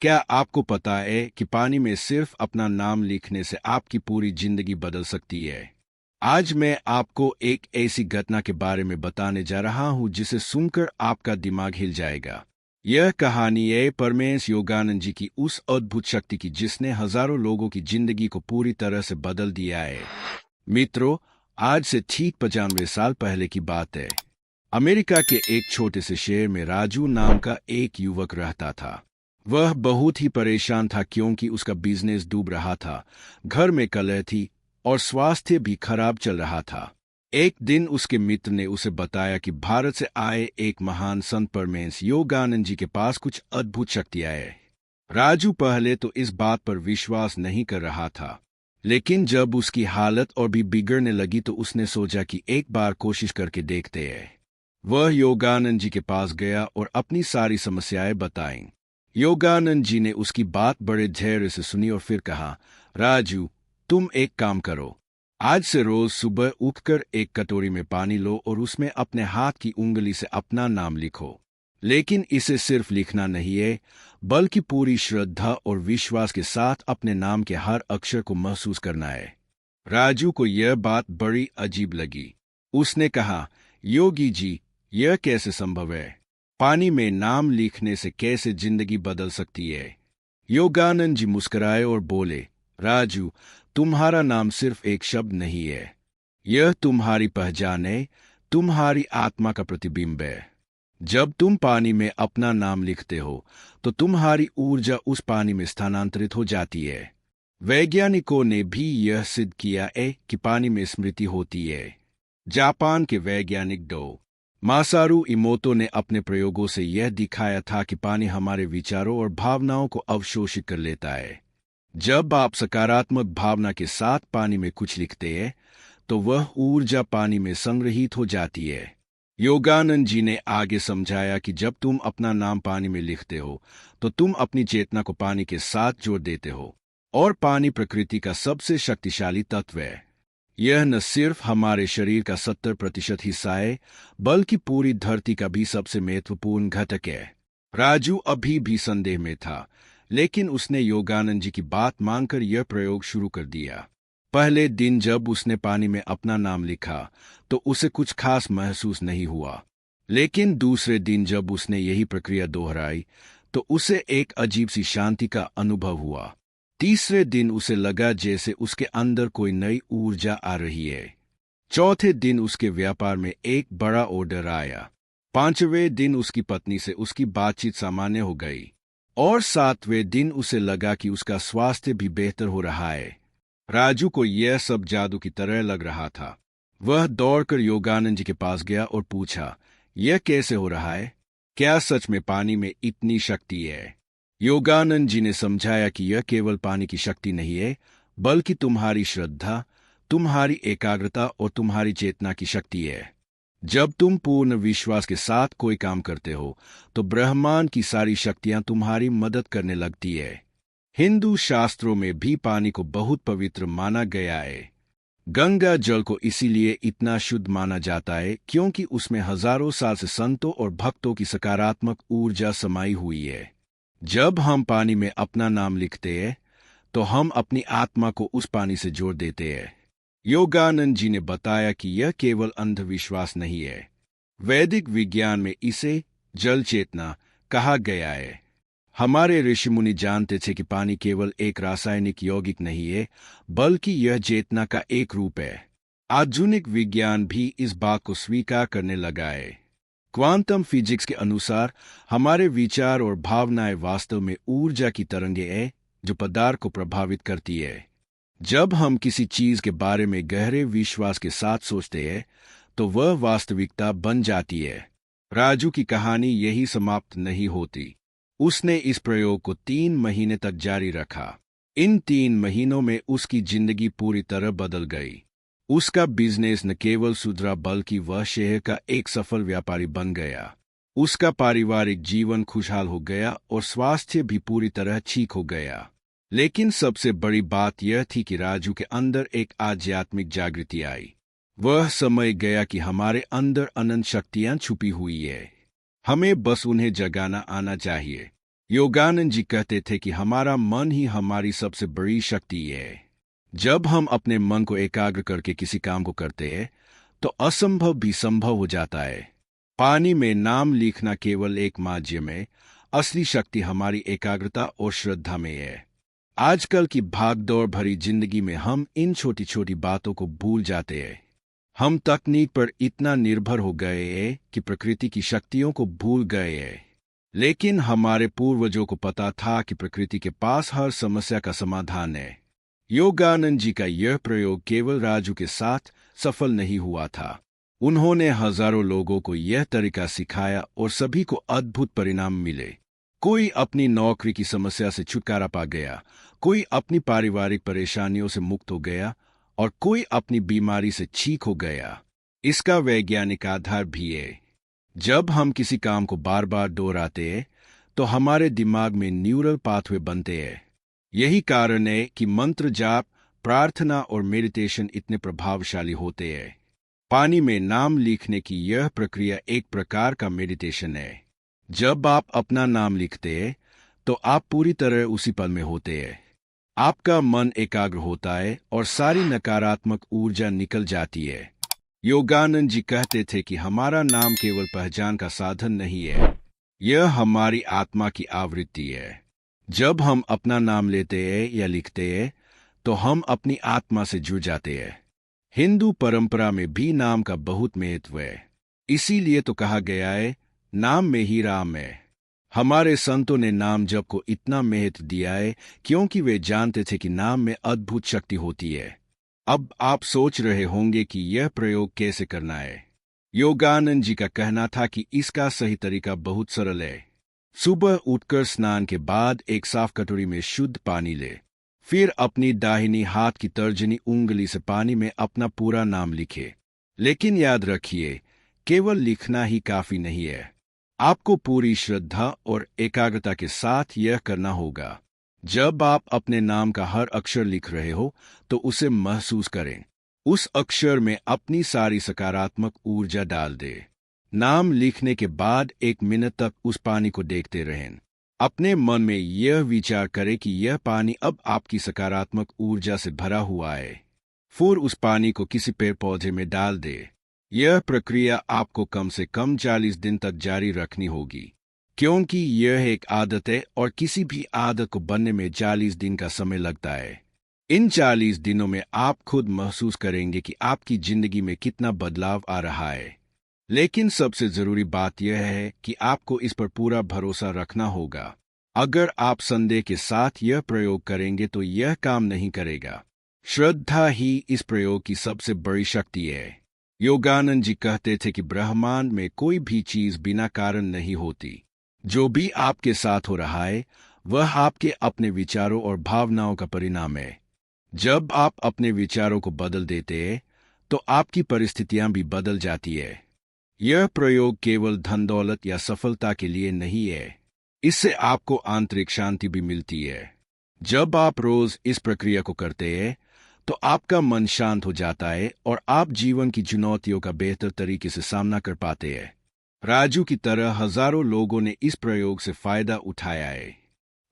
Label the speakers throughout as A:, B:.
A: क्या आपको पता है कि पानी में सिर्फ अपना नाम लिखने से आपकी पूरी जिंदगी बदल सकती है? आज मैं आपको एक ऐसी घटना के बारे में बताने जा रहा हूं जिसे सुनकर आपका दिमाग हिल जाएगा। यह कहानी है परमेश योगानंद जी की, उस अद्भुत शक्ति की जिसने हजारों लोगों की जिंदगी को पूरी तरह से बदल दिया है। मित्रों, आज से ठीक 95 साल पहले की बात है। अमेरिका के एक छोटे से शहर में राजू नाम का एक युवक रहता था। वह बहुत ही परेशान था क्योंकि उसका बिजनेस डूब रहा था, घर में कलह थी और स्वास्थ्य भी खराब चल रहा था। एक दिन उसके मित्र ने उसे बताया कि भारत से आए एक महान संत परमेश योगानंद जी के पास कुछ अद्भुत शक्तियां हैं। राजू पहले तो इस बात पर विश्वास नहीं कर रहा था, लेकिन जब उसकी हालत और भी बिगड़ने लगी तो उसने सोचा कि एक बार कोशिश करके देखते हैं। वह योगानंद जी के पास गया और अपनी सारी समस्याएं बताईं। योगानंद जी ने उसकी बात बड़े धैर्य से सुनी और फिर कहा, राजू, तुम एक काम करो। आज से रोज सुबह उठकर एक कटोरी में पानी लो और उसमें अपने हाथ की उंगली से अपना नाम लिखो। लेकिन इसे सिर्फ लिखना नहीं है, बल्कि पूरी श्रद्धा और विश्वास के साथ अपने नाम के हर अक्षर को महसूस करना है। राजू को यह बात बड़ी अजीब लगी। उसने कहा, योगी जी, यह कैसे संभव है? पानी में नाम लिखने से कैसे जिंदगी बदल सकती है? योगानंद जी मुस्कुराए और बोले, राजू, तुम्हारा नाम सिर्फ एक शब्द नहीं है, यह तुम्हारी पहचान है, तुम्हारी आत्मा का प्रतिबिंब है। जब तुम पानी में अपना नाम लिखते हो तो तुम्हारी ऊर्जा उस पानी में स्थानांतरित हो जाती है। वैज्ञानिकों ने भी यह सिद्ध किया है कि पानी में स्मृति होती है। जापान के वैज्ञानिक डो मासारू इमोतो ने अपने प्रयोगों से यह दिखाया था कि पानी हमारे विचारों और भावनाओं को अवशोषित कर लेता है। जब आप सकारात्मक भावना के साथ पानी में कुछ लिखते हैं तो वह ऊर्जा पानी में संग्रहित हो जाती है। योगानंद जी ने आगे समझाया कि जब तुम अपना नाम पानी में लिखते हो तो तुम अपनी चेतना को पानी के साथ जोड़ देते हो, और पानी प्रकृति का सबसे शक्तिशाली तत्व है। यह न सिर्फ हमारे शरीर का 70% हिस्सा है, बल्कि पूरी धरती का भी सबसे महत्वपूर्ण घटक है। राजू अभी भी संदेह में था, लेकिन उसने योगानंद जी की बात मानकर यह प्रयोग शुरू कर दिया। पहले दिन जब उसने पानी में अपना नाम लिखा तो उसे कुछ खास महसूस नहीं हुआ, लेकिन दूसरे दिन जब उसने यही प्रक्रिया दोहराई तो उसे एक अजीब सी शांति का अनुभव हुआ। तीसरे दिन उसे लगा जैसे उसके अंदर कोई नई ऊर्जा आ रही है। चौथे दिन उसके व्यापार में एक बड़ा ऑर्डर आया। पांचवें दिन उसकी पत्नी से उसकी बातचीत सामान्य हो गई, और सातवें दिन उसे लगा कि उसका स्वास्थ्य भी बेहतर हो रहा है। राजू को यह सब जादू की तरह लग रहा था। वह दौड़कर योगानंद जी के पास गया और पूछा, यह कैसे हो रहा है? क्या सच में पानी में इतनी शक्ति है? योगानंद जी ने समझाया कि यह केवल पानी की शक्ति नहीं है, बल्कि तुम्हारी श्रद्धा, तुम्हारी एकाग्रता और तुम्हारी चेतना की शक्ति है। जब तुम पूर्ण विश्वास के साथ कोई काम करते हो तो ब्रह्मांड की सारी शक्तियां तुम्हारी मदद करने लगती है। हिंदू शास्त्रों में भी पानी को बहुत पवित्र माना गया है। गंगा जल को इसीलिए इतना शुद्ध माना जाता है क्योंकि उसमें हजारों साल से संतों और भक्तों की सकारात्मक ऊर्जा समाई हुई है। जब हम पानी में अपना नाम लिखते हैं तो हम अपनी आत्मा को उस पानी से जोड़ देते हैं। योगानंद जी ने बताया कि यह केवल अंधविश्वास नहीं है। वैदिक विज्ञान में इसे जल चेतना कहा गया है। हमारे ऋषिमुनि जानते थे कि पानी केवल एक रासायनिक यौगिक नहीं है, बल्कि यह चेतना का एक रूप है। आधुनिक विज्ञान भी इस बात को स्वीकार करने लगा है। क्वांटम फिजिक्स के अनुसार हमारे विचार और भावनाएं वास्तव में ऊर्जा की तरंगें हैं जो पदार्थ को प्रभावित करती है। जब हम किसी चीज के बारे में गहरे विश्वास के साथ सोचते हैं तो वह वास्तविकता बन जाती है। राजू की कहानी यही समाप्त नहीं होती। उसने इस प्रयोग को 3 महीने तक जारी रखा। इन 3 महीनों में उसकी जिंदगी पूरी तरह बदल गई। उसका बिजनेस न केवल सुधरा बल्कि वह शहर का एक सफल व्यापारी बन गया। उसका पारिवारिक जीवन खुशहाल हो गया और स्वास्थ्य भी पूरी तरह ठीक हो गया। लेकिन सबसे बड़ी बात यह थी कि राजू के अंदर एक आध्यात्मिक जागृति आई। वह समझ गया कि हमारे अंदर अनंत शक्तियां छुपी हुई है, हमें बस उन्हें जगाना आना चाहिए। योगानंद जी कहते थे कि हमारा मन ही हमारी सबसे बड़ी शक्ति है। जब हम अपने मन को एकाग्र करके किसी काम को करते हैं तो असंभव भी संभव हो जाता है। पानी में नाम लिखना केवल एक माध्यम है, असली शक्ति हमारी एकाग्रता और श्रद्धा में है। आजकल की भागदौड़ भरी जिंदगी में हम इन छोटी छोटी बातों को भूल जाते हैं। हम तकनीक पर इतना निर्भर हो गए हैं कि प्रकृति की शक्तियों को भूल गए हैं। लेकिन हमारे पूर्वजों को पता था कि प्रकृति के पास हर समस्या का समाधान है। योगानंद जी का यह प्रयोग केवल राजू के साथ सफल नहीं हुआ था। उन्होंने हजारों लोगों को यह तरीका सिखाया और सभी को अद्भुत परिणाम मिले। कोई अपनी नौकरी की समस्या से छुटकारा पा गया, कोई अपनी पारिवारिक परेशानियों से मुक्त हो गया और कोई अपनी बीमारी से ठीक हो गया। इसका वैज्ञानिक आधार भी है। जब हम किसी काम को बार बार दोहराते हैं तो हमारे दिमाग में न्यूरल पाथवे बनते हैं। यही कारण है कि मंत्र जाप, प्रार्थना और मेडिटेशन इतने प्रभावशाली होते हैं। पानी में नाम लिखने की यह प्रक्रिया एक प्रकार का मेडिटेशन है। जब आप अपना नाम लिखते हैं तो आप पूरी तरह उसी पल में होते हैं। आपका मन एकाग्र होता है और सारी नकारात्मक ऊर्जा निकल जाती है। योगानंद जी कहते थे कि हमारा नाम केवल पहचान का साधन नहीं है, यह हमारी आत्मा की आवृत्ति है। जब हम अपना नाम लेते हैं या लिखते हैं तो हम अपनी आत्मा से जुड़ जाते हैं। हिंदू परंपरा में भी नाम का बहुत महत्व है। इसीलिए तो कहा गया है, नाम में ही राम है। हमारे संतों ने नाम जप को इतना महत्व दिया है क्योंकि वे जानते थे कि नाम में अद्भुत शक्ति होती है। अब आप सोच रहे होंगे कि यह प्रयोग कैसे करना है। योगानंद जी का कहना था कि इसका सही तरीका बहुत सरल है। सुबह उठकर स्नान के बाद एक साफ कटोरी में शुद्ध पानी ले, फिर अपनी दाहिनी हाथ की तर्जनी उंगली से पानी में अपना पूरा नाम लिखे। लेकिन याद रखिए, केवल लिखना ही काफी नहीं है। आपको पूरी श्रद्धा और एकाग्रता के साथ यह करना होगा। जब आप अपने नाम का हर अक्षर लिख रहे हो तो उसे महसूस करें। उस अक्षर में अपनी सारी सकारात्मक ऊर्जा डाल दे। नाम लिखने के बाद 1 मिनट तक उस पानी को देखते रहें। अपने मन में यह विचार करें कि यह पानी अब आपकी सकारात्मक ऊर्जा से भरा हुआ है। फिर उस पानी को किसी पेड़ पौधे में डाल दे। यह प्रक्रिया आपको कम से कम 40 दिन तक जारी रखनी होगी, क्योंकि यह एक आदत है और किसी भी आदत को बनने में 40 दिन का समय लगता है। इन 40 दिनों में आप खुद महसूस करेंगे कि आपकी जिंदगी में कितना बदलाव आ रहा है। लेकिन सबसे जरूरी बात यह है कि आपको इस पर पूरा भरोसा रखना होगा। अगर आप संदेह के साथ यह प्रयोग करेंगे तो यह काम नहीं करेगा। श्रद्धा ही इस प्रयोग की सबसे बड़ी शक्ति है। योगानंद जी कहते थे कि ब्रह्मांड में कोई भी चीज बिना कारण नहीं होती। जो भी आपके साथ हो रहा है वह आपके अपने विचारों और भावनाओं का परिणाम है। जब आप अपने विचारों को बदल देते हैं तो आपकी परिस्थितियां भी बदल जाती है। यह प्रयोग केवल धन दौलत या सफलता के लिए नहीं है, इससे आपको आंतरिक शांति भी मिलती है। जब आप रोज इस प्रक्रिया को करते हैं तो आपका मन शांत हो जाता है और आप जीवन की चुनौतियों का बेहतर तरीके से सामना कर पाते हैं। राजू की तरह हजारों लोगों ने इस प्रयोग से फायदा उठाया है।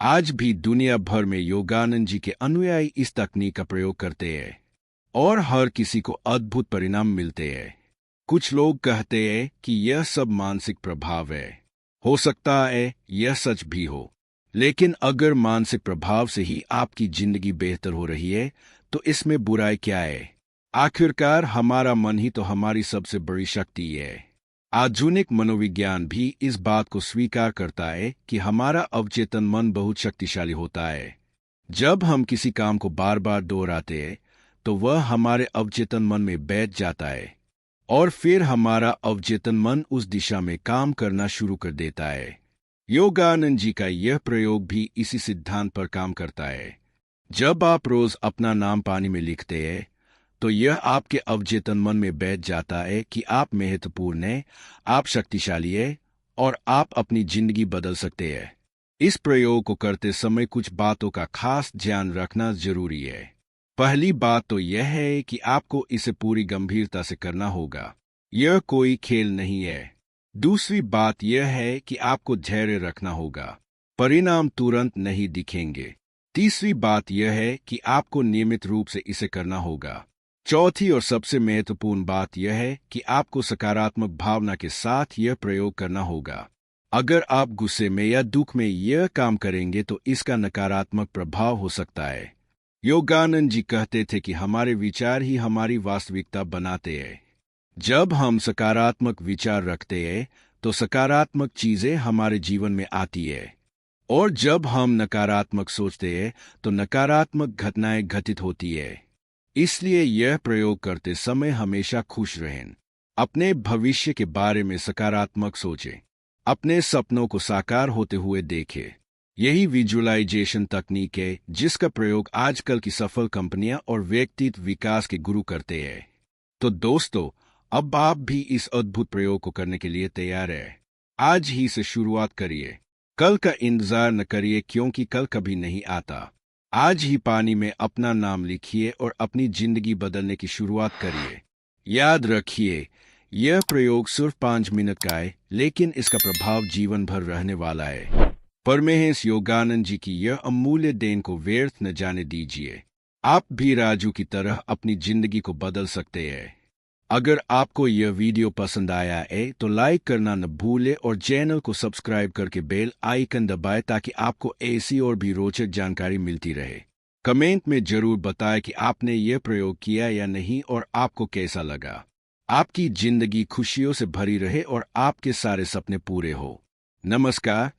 A: आज भी दुनिया भर में योगानंद जी के अनुयायी इस तकनीक का प्रयोग करते हैं और हर किसी को अद्भुत परिणाम मिलते हैं। कुछ लोग कहते हैं कि यह सब मानसिक प्रभाव है। हो सकता है यह सच भी हो, लेकिन अगर मानसिक प्रभाव से ही आपकी जिंदगी बेहतर हो रही है तो इसमें बुराई क्या है। आखिरकार हमारा मन ही तो हमारी सबसे बड़ी शक्ति है। आधुनिक मनोविज्ञान भी इस बात को स्वीकार करता है कि हमारा अवचेतन मन बहुत शक्तिशाली होता है। जब हम किसी काम को बार बार दोहराते हैं तो वह हमारे अवचेतन मन में बैठ जाता है और फिर हमारा अवचेतन मन उस दिशा में काम करना शुरू कर देता है। योगानंद जी का यह प्रयोग भी इसी सिद्धांत पर काम करता है। जब आप रोज अपना नाम पानी में लिखते हैं तो यह आपके अवचेतन मन में बैठ जाता है कि आप महत्वपूर्ण हैं, आप शक्तिशाली हैं और आप अपनी जिंदगी बदल सकते हैं। इस प्रयोग को करते समय कुछ बातों का खास ध्यान रखना जरूरी है। पहली बात तो यह है कि आपको इसे पूरी गंभीरता से करना होगा। यह कोई खेल नहीं है। दूसरी बात यह है कि आपको धैर्य रखना होगा। परिणाम तुरंत नहीं दिखेंगे। तीसरी बात यह है कि आपको नियमित रूप से इसे करना होगा। चौथी और सबसे महत्वपूर्ण बात यह है कि आपको सकारात्मक भावना के साथ यह प्रयोग करना होगा। अगर आप गुस्से में या दुख में यह काम करेंगे तो इसका नकारात्मक प्रभाव हो सकता है। योगानंद जी कहते थे कि हमारे विचार ही हमारी वास्तविकता बनाते हैं। जब हम सकारात्मक विचार रखते हैं तो सकारात्मक चीजें हमारे जीवन में आती है, और जब हम नकारात्मक सोचते हैं तो नकारात्मक घटनाएं घटित होती है। इसलिए यह प्रयोग करते समय हमेशा खुश रहें। अपने भविष्य के बारे में सकारात्मक सोचें। अपने सपनों को साकार होते हुए देखें। यही विजुअलाइजेशन तकनीक है जिसका प्रयोग आजकल की सफल कंपनियां और व्यक्तित्व विकास के गुरु करते हैं। तो दोस्तों, अब आप भी इस अद्भुत प्रयोग को करने के लिए तैयार हैं। आज ही से शुरुआत करिए। कल का इंतजार न करिए, क्योंकि कल कभी नहीं आता। आज ही पानी में अपना नाम लिखिए और अपनी जिंदगी बदलने की शुरुआत करिए। याद रखिए, यह प्रयोग सिर्फ 5 मिनट का है, लेकिन इसका प्रभाव जीवन भर रहने वाला है। परमहंस योगानंद जी की यह अमूल्य देन को व्यर्थ न जाने दीजिए। आप भी राजू की तरह अपनी जिंदगी को बदल सकते हैं। अगर आपको यह वीडियो पसंद आया है तो लाइक करना न भूलें और चैनल को सब्सक्राइब करके बेल आइकन दबाएं ताकि आपको ऐसी और भी रोचक जानकारी मिलती रहे। कमेंट में जरूर बताएं कि आपने यह प्रयोग किया या नहीं और आपको कैसा लगा। आपकी जिंदगी खुशियों से भरी रहे और आपके सारे सपने पूरे हो। नमस्कार।